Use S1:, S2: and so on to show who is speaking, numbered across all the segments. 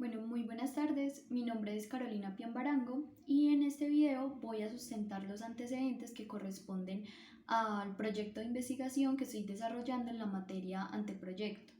S1: Bueno, muy buenas tardes. Mi nombre es Carolina Piambarango y en este video voy a sustentar los antecedentes que corresponden al proyecto de investigación que estoy desarrollando en la materia anteproyecto.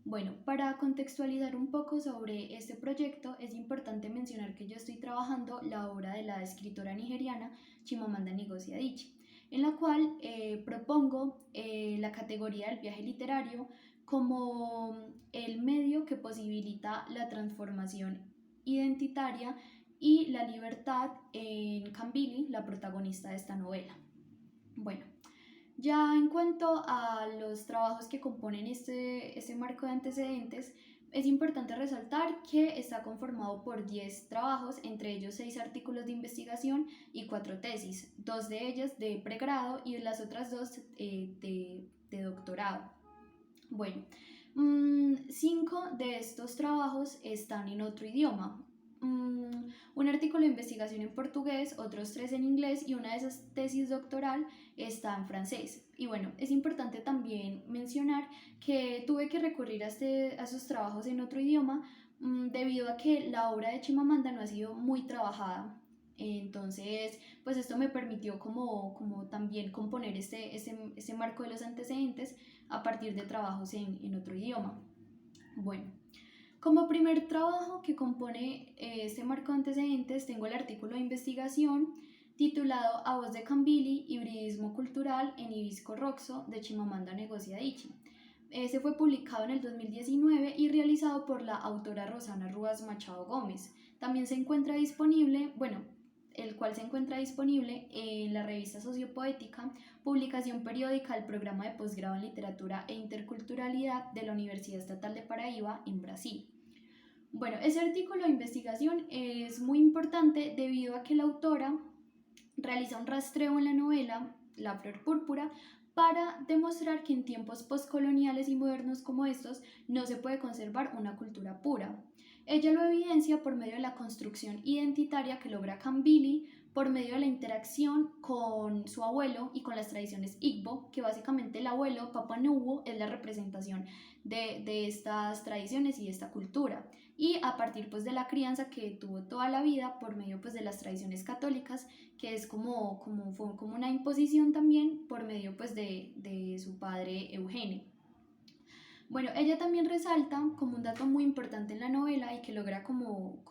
S1: Bueno, para contextualizar un poco sobre este proyecto, es importante mencionar que yo estoy trabajando la obra de la escritora nigeriana Chimamanda Ngozi Adichie, en la cual propongo la categoría del viaje literario como el medio que posibilita la transformación identitaria y la libertad en Kambili, la protagonista de esta novela. Bueno, ya en cuanto a los trabajos que componen este marco de antecedentes, es importante resaltar que está conformado por 10 trabajos, entre ellos 6 artículos de investigación y 4 tesis, 2 de ellas de pregrado y las otras 2 de doctorado. Bueno, 5 de estos trabajos están en otro idioma. Un artículo de investigación en portugués, otros 3 en inglés y una de esas tesis doctoral está en francés. Y bueno, es importante también mencionar que tuve que recurrir a esos trabajos en otro idioma debido a que la obra de Chimamanda no ha sido muy trabajada. Entonces, pues esto me permitió como también componer este marco de los antecedentes a partir de trabajos en otro idioma. Bueno, como primer trabajo que compone este marco de antecedentes tengo el artículo de investigación titulado A voz de Kambili, hibridismo cultural en Ibisco Roxo de Chimamanda Ngozi Adichie. Ese fue publicado en el 2019 y realizado por la autora Rosana Rúas Machado Gómez. También se encuentra disponible, el cual se encuentra disponible en la revista Sociopoética, publicación periódica del programa de posgrado en literatura e interculturalidad de la Universidad Estatal de Paraíba en Brasil. Bueno, ese artículo de investigación es muy importante debido a que la autora realiza un rastreo en la novela La Flor Púrpura para demostrar que en tiempos postcoloniales y modernos como estos no se puede conservar una cultura pura. Ella lo evidencia por medio de la construcción identitaria que logra Kambili por medio de la interacción con su abuelo y con las tradiciones Igbo, que básicamente el abuelo, Papa Nuwu, es la representación de estas tradiciones y de esta cultura. Y a partir pues de la crianza que tuvo toda la vida por medio pues de las tradiciones católicas, que es como una imposición también por medio pues de su padre Eugene. Bueno, ella también resalta como un dato muy importante en la novela y que logra como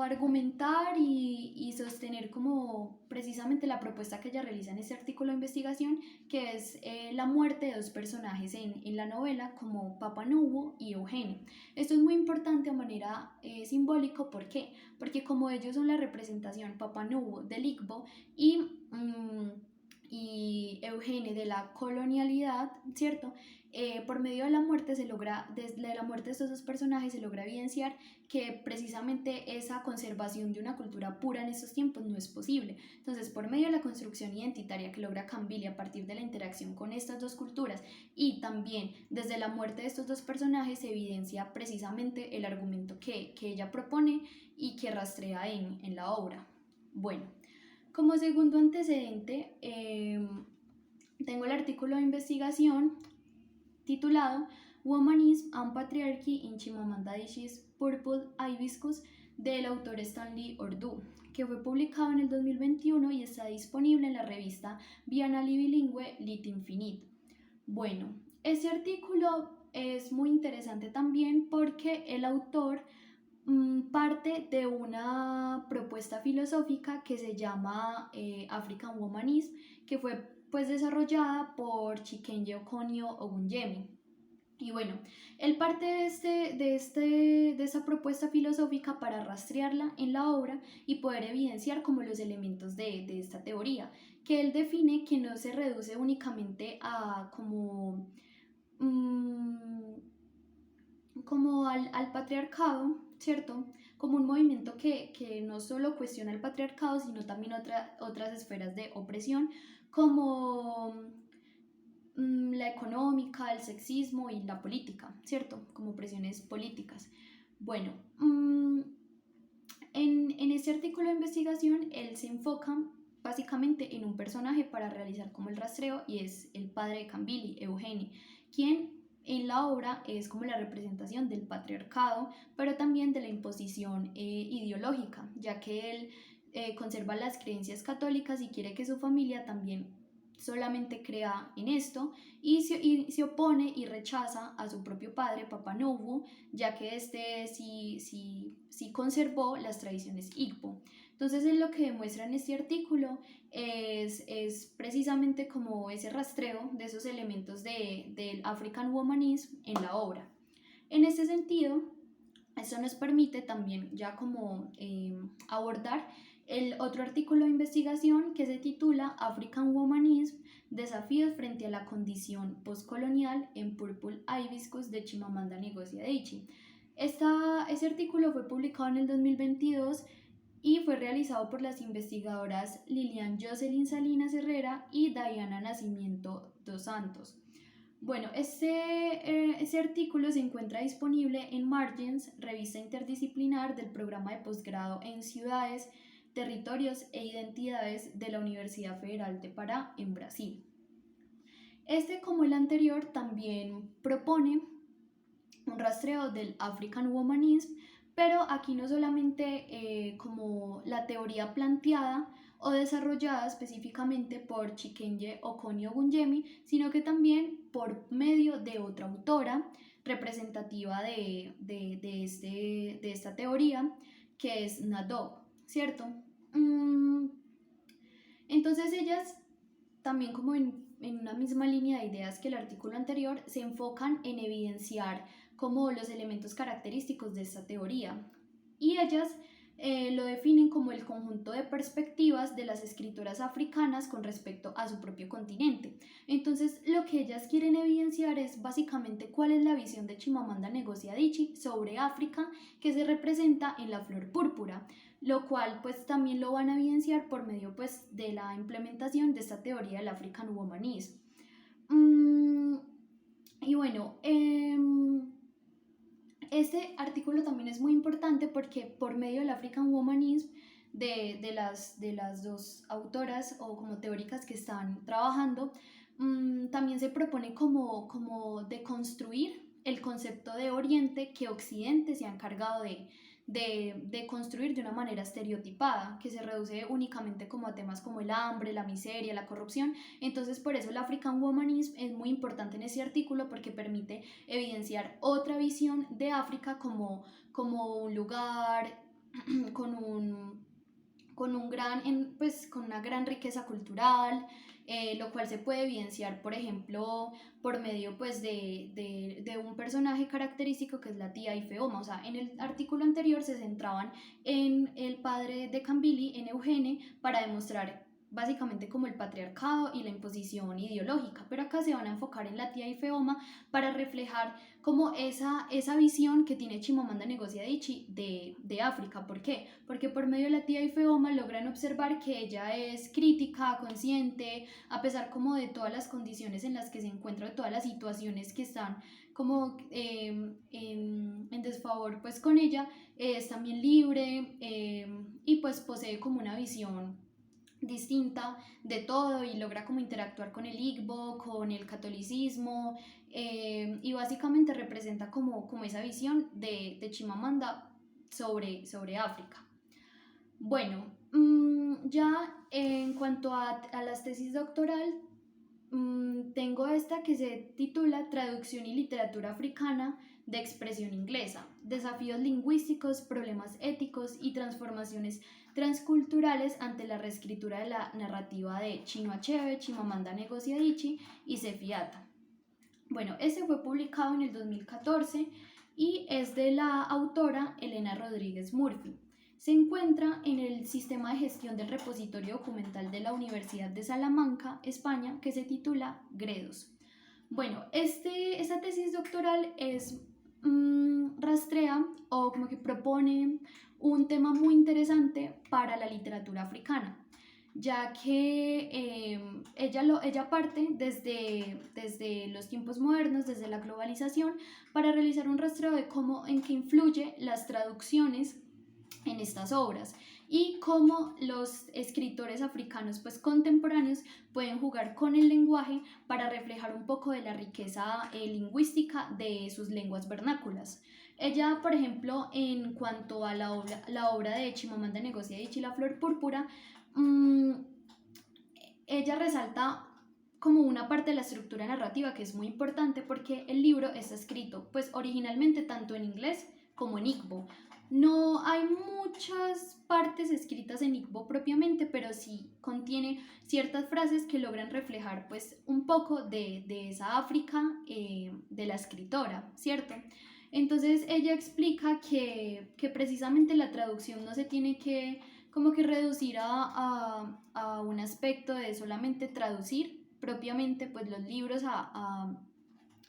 S1: argumentar y sostener como precisamente la propuesta que ella realiza en ese artículo de investigación, que es la muerte de dos personajes en la novela como Papa Nuwu y Eugene. Esto es muy importante de manera simbólica, ¿por qué? Porque como ellos son la representación, Papa Nuwu del Igbo y Eugene de la colonialidad, ¿cierto? Por medio de la muerte de la muerte de estos dos personajes se logra evidenciar que precisamente esa conservación de una cultura pura en estos tiempos no es posible. Entonces, por medio de la construcción identitaria que logra Kambili a partir de la interacción con estas dos culturas y también desde la muerte de estos dos personajes se evidencia precisamente el argumento que ella propone y que rastrea en la obra. Bueno, como segundo antecedente, tengo el artículo de investigación titulado Womanism and Patriarchy in Chimamanda Adichie's Purple Hibiscus del autor Stanley Ordu, que fue publicado en el 2021 y está disponible en la revista bienal y bilingüe Lit Infinite. Bueno, ese artículo es muy interesante también porque el autor parte de una propuesta filosófica que se llama African Womanism, que fue pues desarrollada por Chikenye Okonio Ogunyemi. Y bueno, él parte de esa propuesta filosófica para rastrearla en la obra y poder evidenciar como los elementos de esta teoría, que él define que no se reduce únicamente a como al patriarcado, ¿cierto? Como un movimiento que no solo cuestiona el patriarcado, sino también otras esferas de opresión, como la económica, el sexismo y la política, ¿cierto? Como presiones políticas. Bueno, en este artículo de investigación, él se enfoca básicamente en un personaje para realizar como el rastreo y es el padre de Kambili, Eugene, quien en la obra es como la representación del patriarcado, pero también de la imposición ideológica, ya que él conserva las creencias católicas y quiere que su familia también solamente crea en esto y se opone y rechaza a su propio padre, Papa Nouveau, ya que este sí conservó las tradiciones Igbo. Entonces, lo que demuestra en este artículo es precisamente como ese rastreo de esos elementos del African Womanism en la obra. En este sentido, esto nos permite también ya como abordar el otro artículo de investigación que se titula African Womanism, desafíos frente a la condición postcolonial en Purple Hibiscus de Chimamanda Ngozi Adichie. Ese artículo fue publicado en el 2022 y fue realizado por las investigadoras Lilian Jocelyn Salinas Herrera y Diana Nacimiento dos Santos. Bueno, ese artículo se encuentra disponible en Margins, revista interdisciplinar del programa de posgrado en ciudades, territorios e identidades de la Universidad Federal de Pará en Brasil. Este, como el anterior, también propone un rastreo del African Womanism, pero aquí no solamente como la teoría planteada o desarrollada específicamente por Chikenye Okonjo-Ogunjemi, sino que también por medio de otra autora representativa de esta teoría, que es Nadov, ¿cierto? Entonces ellas, también como en una misma línea de ideas que el artículo anterior, se enfocan en evidenciar como los elementos característicos de esta teoría. Y ellas lo definen como el conjunto de perspectivas de las escritoras africanas con respecto a su propio continente. Entonces, lo que ellas quieren evidenciar es básicamente cuál es la visión de Chimamanda Ngozi Adichie sobre África que se representa en la flor púrpura, lo cual pues también lo van a evidenciar por medio pues de la implementación de esta teoría del African Womanism. Y bueno, este artículo también es muy importante porque por medio del African Womanism de las dos autoras o como teóricas que están trabajando, también se propone como deconstruir el concepto de Oriente que Occidente se ha encargado de construir de una manera estereotipada, que se reduce únicamente como a temas como el hambre, la miseria, la corrupción. Entonces, por eso el African Womanism es muy importante en ese artículo porque permite evidenciar otra visión de África como un lugar con con una gran riqueza cultural, lo cual se puede evidenciar, por ejemplo, por medio pues de un personaje característico que es la tía Ifeoma. O sea, en el artículo anterior se centraban en el padre de Kambili, en Eugene, para demostrar básicamente como el patriarcado y la imposición ideológica, pero acá se van a enfocar en la tía Ifeoma para reflejar como esa visión que tiene Chimamanda Ngozi Adichie de África. ¿Por qué? Porque por medio de la tía Ifeoma logran observar que ella es crítica, consciente, a pesar como de todas las condiciones en las que se encuentra, de todas las situaciones que están como en desfavor pues con ella, es también libre y pues posee como una visión distinta de todo y logra como interactuar con el Igbo, con el catolicismo y básicamente representa como esa visión de Chimamanda sobre África. Bueno, ya en cuanto a las tesis doctoral, tengo esta que se titula Traducción y literatura africana de expresión inglesa, desafíos lingüísticos, problemas éticos y transformaciones transculturales ante la reescritura de la narrativa de Chinua Achebe, Chimamanda Ngozi Adichie y Sefi Ata. Bueno, este fue publicado en el 2014 y es de la autora Elena Rodríguez Murphy. Se encuentra en el sistema de gestión del repositorio documental de la Universidad de Salamanca, España, que se titula Gredos. Bueno, esta tesis doctoral rastrea o como que propone un tema muy interesante para la literatura africana, ya que ella parte desde los tiempos modernos, desde la globalización, para realizar un rastreo de en qué influye las traducciones en estas obras y cómo los escritores africanos pues contemporáneos pueden jugar con el lenguaje para reflejar un poco de la riqueza lingüística de sus lenguas vernáculas. Ella, por ejemplo, en cuanto a la obra de Chimamanda Ngozi Adichie, La Flor Púrpura, mmm, ella resalta como una parte de la estructura narrativa que es muy importante porque el libro está escrito pues originalmente tanto en inglés como en Igbo. No hay muchas partes escritas en Igbo propiamente, pero sí contiene ciertas frases que logran reflejar pues un poco de esa África de la escritora, ¿cierto? Entonces ella explica que precisamente la traducción no se tiene que como que reducir a un aspecto de solamente traducir propiamente pues los libros a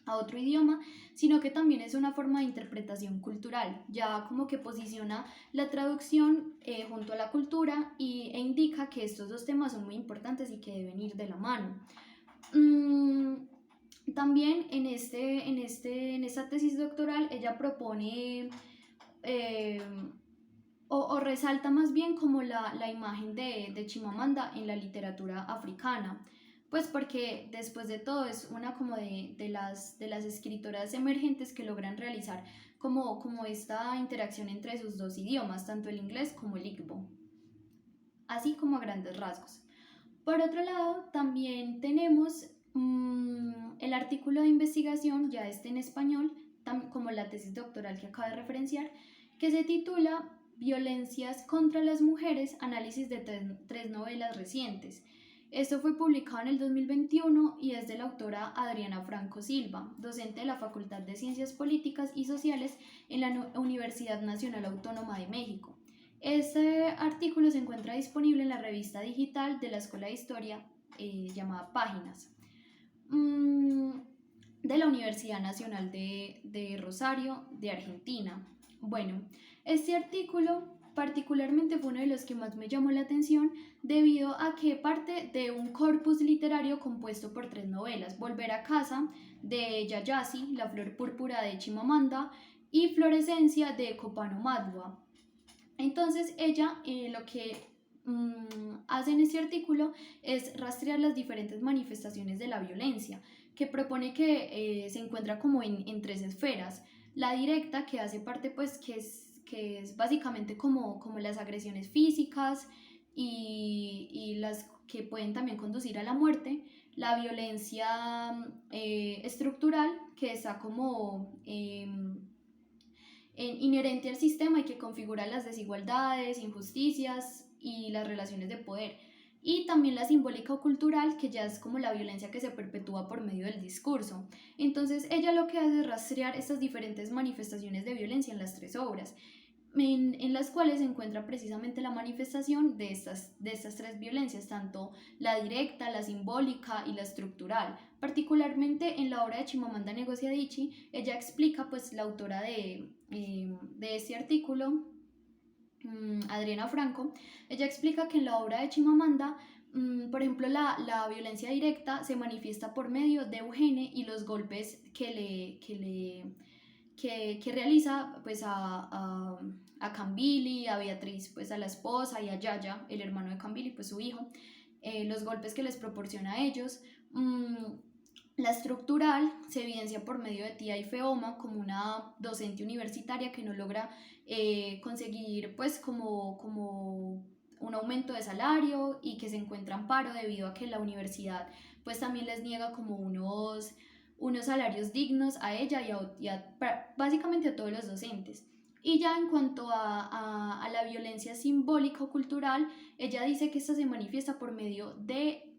S1: otro idioma, sino que también es una forma de interpretación cultural, ya como que posiciona la traducción junto a la cultura e indica que estos dos temas son muy importantes y que deben ir de la mano. También en esta tesis doctoral ella propone eh, o resalta más bien como la imagen de Chimamanda en la literatura africana, pues porque después de todo es una como de las escritoras emergentes que logran realizar como esta interacción entre sus dos idiomas, tanto el inglés como el Igbo, así como a grandes rasgos. Por otro lado, también tenemos el artículo de investigación, ya este en español, como la tesis doctoral que acabo de referenciar, que se titula Violencias contra las mujeres, análisis de tres novelas recientes. Esto fue publicado en el 2021 y es de la autora Adriana Franco Silva, docente de la Facultad de Ciencias Políticas y Sociales en la Universidad Nacional Autónoma de México. Este artículo se encuentra disponible en la revista digital de la Escuela de Historia llamada Páginas de la Universidad Nacional de Rosario de Argentina. Bueno, este artículo particularmente fue uno de los que más me llamó la atención debido a que parte de un corpus literario compuesto por tres novelas: Volver a casa de Yayasi, La Flor Púrpura de Chimamanda y Florescencia de Copano Madua. Entonces ella lo que hace en este artículo es rastrear las diferentes manifestaciones de la violencia, que propone que se encuentra como en tres esferas. La directa, que hace parte pues que es básicamente como las agresiones físicas y las que pueden también conducir a la muerte. La violencia estructural, que está como inherente al sistema y que configura las desigualdades, injusticias y las relaciones de poder. Y también la simbólica o cultural, que ya es como la violencia que se perpetúa por medio del discurso. Entonces ella lo que hace es rastrear estas diferentes manifestaciones de violencia en las tres obras, en las cuales se encuentra precisamente la manifestación de estas tres violencias, tanto la directa, la simbólica y la estructural. Particularmente en la obra de Chimamanda Ngozi Adichie, ella explica, pues la autora de este artículo, Adriana Franco, ella explica que en la obra de Chimamanda, por ejemplo, la violencia directa se manifiesta por medio de Eugene y los golpes que realiza pues a Cambili, a Beatriz, pues a la esposa, y a Yaya, el hermano de Cambili, pues su hijo, los golpes que les proporciona a ellos. La estructural se evidencia por medio de Tía y Feoma como una docente universitaria que no logra conseguir pues como un aumento de salario y que se encuentra en paro debido a que la universidad pues también les niega como unos salarios dignos a ella básicamente a todos los docentes. Y ya en cuanto a la violencia simbólica o cultural, ella dice que esta se manifiesta por medio de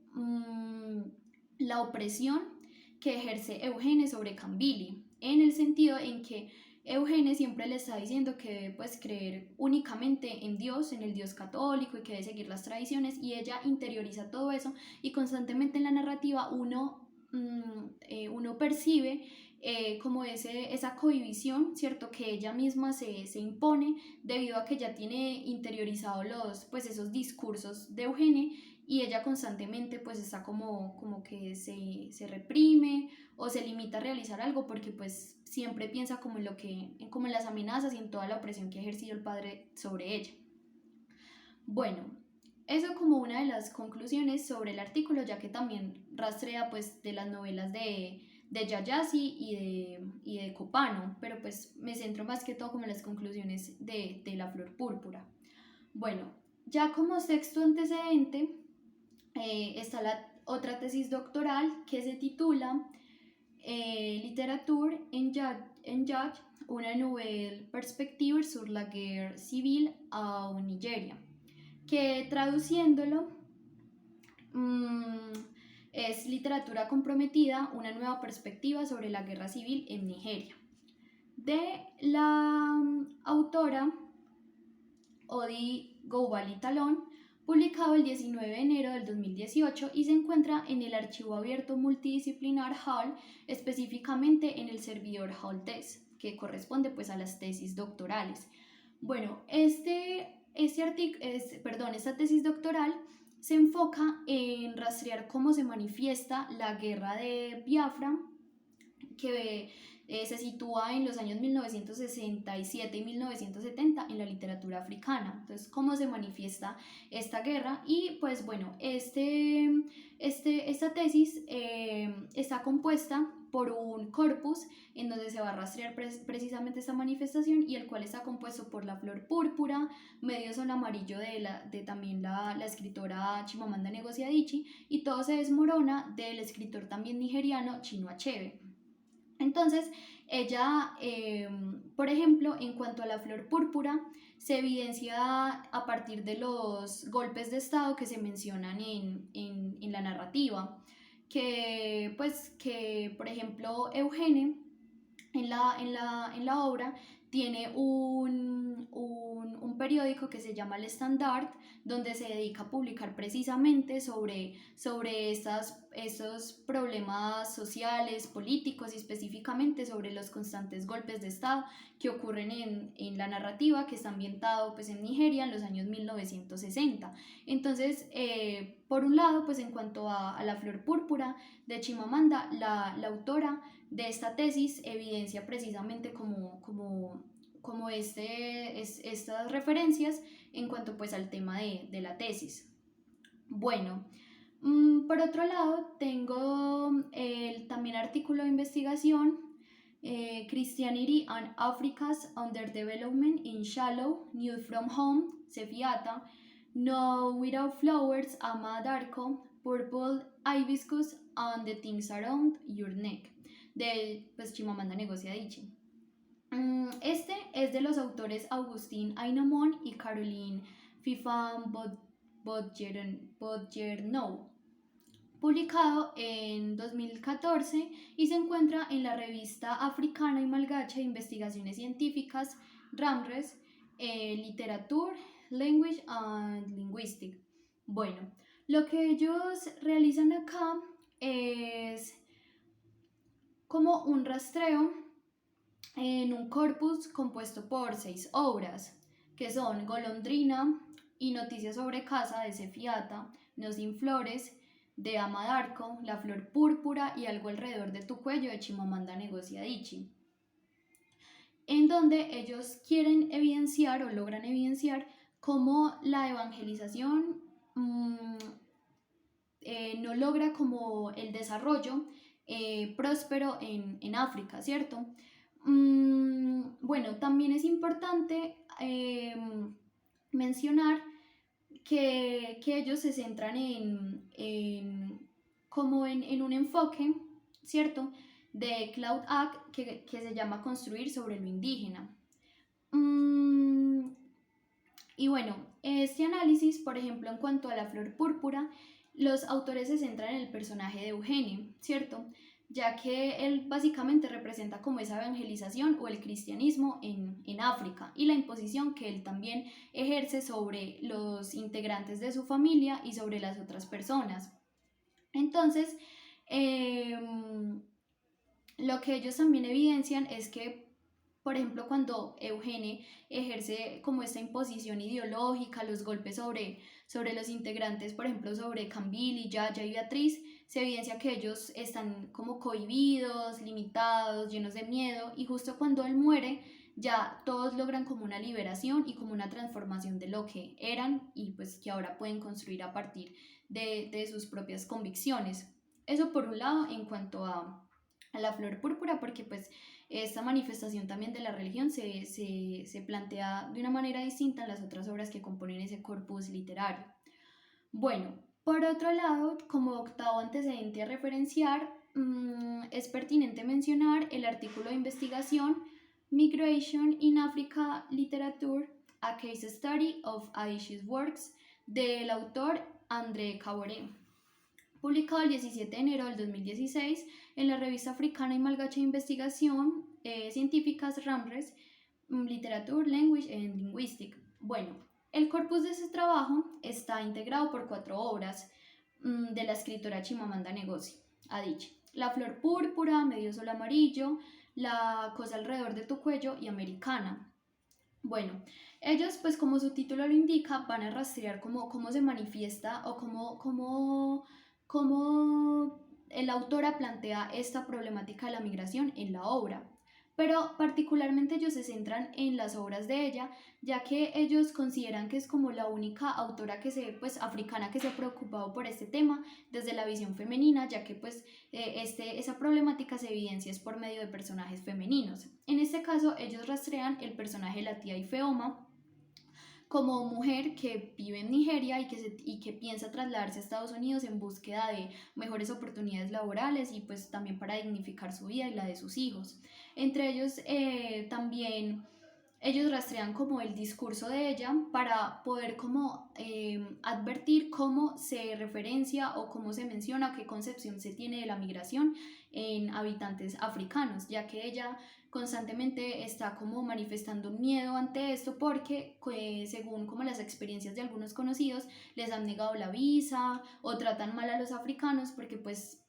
S1: la opresión que ejerce Eugene sobre Cambili, en el sentido en que Eugene siempre le está diciendo que debe pues creer únicamente en Dios, en el Dios católico, y que debe seguir las tradiciones, y ella interioriza todo eso y constantemente en la narrativa uno percibe como esa cohibición, ¿cierto? Que ella misma se impone debido a que ya tiene interiorizados pues esos discursos de Eugene, y ella constantemente pues está como que se reprime o se limita a realizar algo porque pues siempre piensa como en como en las amenazas y en toda la opresión que ha ejercido el padre sobre ella. Bueno, eso como una de las conclusiones sobre el artículo, ya que también rastrea pues de las novelas de Yayasi y de Copano, pero pues me centro más que todo como en las conclusiones de La Flor Púrpura. Bueno, ya como sexto antecedente está la otra tesis doctoral que se titula Literature en Judge, una nouvelle perspective sur la guerre civile au Nigeria, que traduciéndolo es Literatura comprometida, una nueva perspectiva sobre la guerra civil en Nigeria, de la autora Odi Goubali Talón, publicado el 19 de enero del 2018 y se encuentra en el archivo abierto multidisciplinar HAL, específicamente en el servidor HALTES, que corresponde pues a las tesis doctorales. Bueno, esta tesis doctoral se enfoca en rastrear cómo se manifiesta la guerra de Biafra, que se sitúa en los años 1967 y 1970 en la literatura africana. Entonces, cómo se manifiesta esta guerra. Y pues bueno, esta tesis está compuesta por un corpus en donde se va a rastrear precisamente esta manifestación y el cual está compuesto por La Flor Púrpura, Medio Sol Amarillo de también la escritora Chimamanda Ngozi Adichie y Todo se desmorona del escritor también nigeriano Chinua Achebe. Entonces, ella, por ejemplo, en cuanto a La Flor Púrpura, se evidencia a partir de los golpes de Estado que se mencionan en la narrativa, que por ejemplo, Eugene en la obra tiene un periódico que se llama El Standard, donde se dedica a publicar precisamente sobre estos problemas sociales, políticos y específicamente sobre los constantes golpes de Estado que ocurren en la narrativa que está ambientado pues, en Nigeria en los años 1960. Entonces, por un lado, pues en cuanto a La Flor Púrpura de Chimamanda, la autora de esta tesis evidencia precisamente como estas referencias en cuanto pues al tema de la tesis. Bueno, por otro lado tengo el también artículo de investigación Christianity and Africa's Underdevelopment in Shallow, New from Home, Cefiata, No Without Flowers, Ama Darko, Purple Hibiscus and the Things Around Your Neck, de pues, Chimamanda Ngozi Adichie. Este es de los autores Agustín Aynomón y Caroline Fifan Bodjernow, publicado en 2014 y se encuentra en la revista africana y malgache de investigaciones científicas RAMRES, Literature, Language and Linguistics. Bueno, lo que ellos realizan acá es como un rastreo en un corpus compuesto por 6 obras, que son Golondrina y Noticias sobre Casa de Cefiata, No sin Flores de Ama Darko, La Flor Púrpura y Algo alrededor de tu cuello de Chimamanda Ngozi Adichie, en donde ellos quieren evidenciar o logran evidenciar cómo la evangelización no logra como el desarrollo próspero en África, ¿cierto? Bueno, también es importante mencionar que ellos se centran como en un enfoque, ¿cierto? De Cloud Act que se llama Construir sobre lo indígena. Y bueno, este análisis, por ejemplo, en cuanto a La Flor Púrpura, los autores se centran en el personaje de Eugene, ¿cierto? Ya que él básicamente representa como esa evangelización o el cristianismo en África y la imposición que él también ejerce sobre los integrantes de su familia y sobre las otras personas. Entonces, lo que ellos también evidencian es que Por ejemplo, cuando Eugene ejerce como esta imposición ideológica, los golpes sobre los integrantes, por ejemplo, sobre Camille, Yaya y Beatriz, se evidencia que ellos están como cohibidos, limitados, llenos de miedo, y justo cuando él muere, ya todos logran como una liberación y como una transformación de lo que eran y pues que ahora pueden construir a partir de sus propias convicciones. Eso por un lado en cuanto a la flor púrpura, porque pues esta manifestación también de la religión se plantea de una manera distinta en las otras obras que componen ese corpus literario. Bueno, por otro lado, como octavo antecedente a referenciar, es pertinente mencionar el artículo de investigación Migration in Africa Literature, a Case Study of Aishi's Works, del autor André Caboret, publicado el 17 de enero del 2016 en la revista africana y malgache de investigación científicas Ramres, Literature, Language and Linguistics. Bueno, el corpus de ese trabajo está integrado por 4 obras de la escritora Chimamanda Ngozi Adichie: La flor púrpura, Medio sol amarillo, La cosa alrededor de tu cuello y Americana. Bueno, ellos, pues como su título lo indica, van a rastrear cómo se manifiesta o cómo el autora plantea esta problemática de la migración en la obra. Pero particularmente ellos se centran en las obras de ella, ya que ellos consideran que es como la única autora pues africana que se ha preocupado por este tema desde la visión femenina, ya que pues esa problemática se evidencia es por medio de personajes femeninos. En este caso, ellos rastrean el personaje de la tía Ifeoma como mujer que vive en Nigeria y que piensa trasladarse a Estados Unidos en búsqueda de mejores oportunidades laborales y pues también para dignificar su vida y la de sus hijos. Entre ellos también ellos rastrean como el discurso de ella para poder como advertir cómo se referencia o cómo se menciona o qué concepción se tiene de la migración en habitantes africanos, ya que ella constantemente está como manifestando un miedo ante esto porque según como las experiencias de algunos conocidos les han negado la visa o tratan mal a los africanos porque pues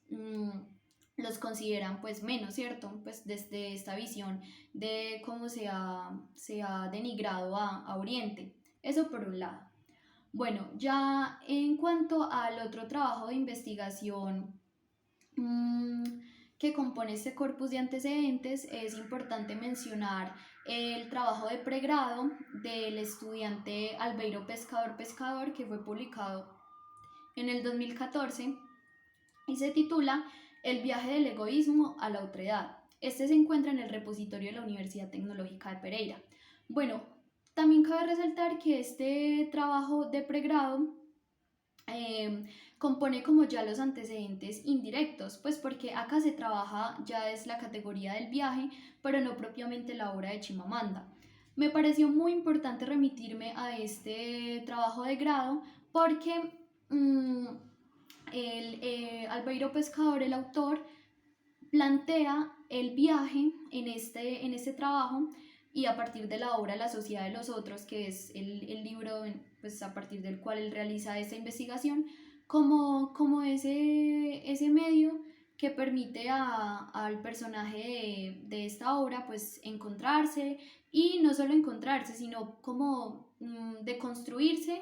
S1: los consideran pues menos, ¿cierto? Pues desde esta visión de cómo se ha denigrado a Oriente. Eso por un lado. Bueno, ya en cuanto al otro trabajo de investigación que compone este corpus de antecedentes, es importante mencionar el trabajo de pregrado del estudiante Albeiro Pescador, que fue publicado en el 2014 y se titula El viaje del egoísmo a la otredad. Este se encuentra en el repositorio de la Universidad Tecnológica de Pereira. Bueno, también cabe resaltar que este trabajo de pregrado compone como ya los antecedentes indirectos, pues porque acá se trabaja ya es la categoría del viaje, pero no propiamente la obra de Chimamanda. Me pareció muy importante remitirme a este trabajo de grado porque Albeiro Pescador, el autor, plantea el viaje en este trabajo y a partir de la obra La sociedad de los otros, que es el libro pues, a partir del cual él realiza esta investigación, como ese medio que permite al personaje de esta obra pues encontrarse y no solo encontrarse, sino como de construirse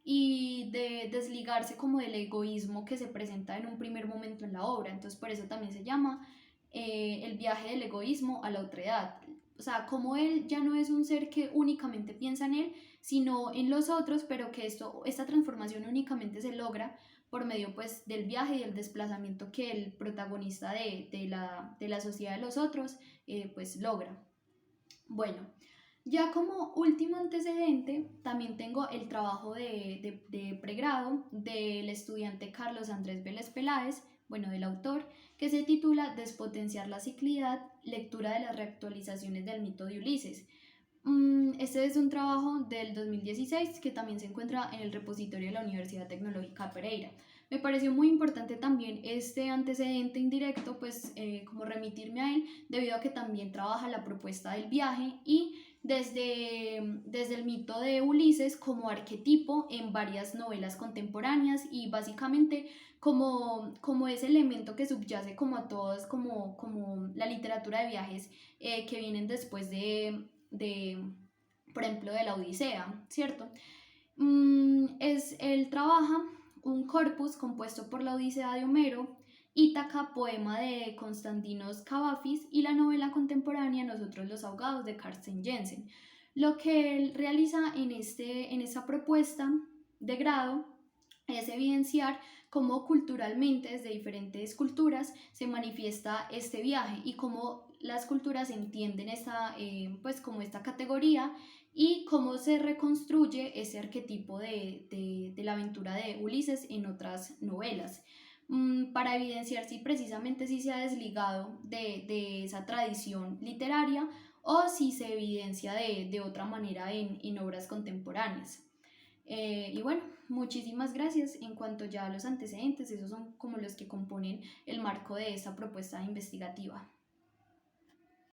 S1: y de desligarse como del egoísmo que se presenta en un primer momento en la obra. Entonces por eso también se llama el viaje del egoísmo a la otredad. O sea, como él ya no es un ser que únicamente piensa en él, sino en los otros, pero que esta transformación únicamente se logra por medio pues del viaje y del desplazamiento que el protagonista de la sociedad de los otros pues logra. Bueno, ya como último antecedente, también tengo el trabajo de pregrado del estudiante Carlos Andrés Vélez Peláez, bueno, del autor, que se titula Despotenciar la ciclidad, lectura de las reactualizaciones del mito de Ulises. Este es un trabajo del 2016 que también se encuentra en el repositorio de la Universidad Tecnológica Pereira. Me pareció muy importante también este antecedente indirecto, pues como remitirme a él, debido a que también trabaja la propuesta del viaje y desde el mito de Ulises como arquetipo en varias novelas contemporáneas y básicamente como ese elemento que subyace como a todos, como la literatura de viajes que vienen después por ejemplo, de la Odisea, ¿cierto? Él trabaja un corpus compuesto por la Odisea de Homero, Ítaca, poema de Constantinos Cavafis y la novela contemporánea Nosotros los ahogados de Carsten Jensen. Lo que él realiza en esta propuesta de grado es evidenciar cómo culturalmente desde diferentes culturas se manifiesta este viaje y cómo las culturas entienden pues como esta categoría y cómo se reconstruye ese arquetipo de la aventura de Ulises en otras novelas, para evidenciar si precisamente si se ha desligado de esa tradición literaria o si se evidencia de otra manera en obras contemporáneas. Y bueno, muchísimas gracias. En cuanto ya a los antecedentes, esos son como los que componen el marco de esa propuesta investigativa.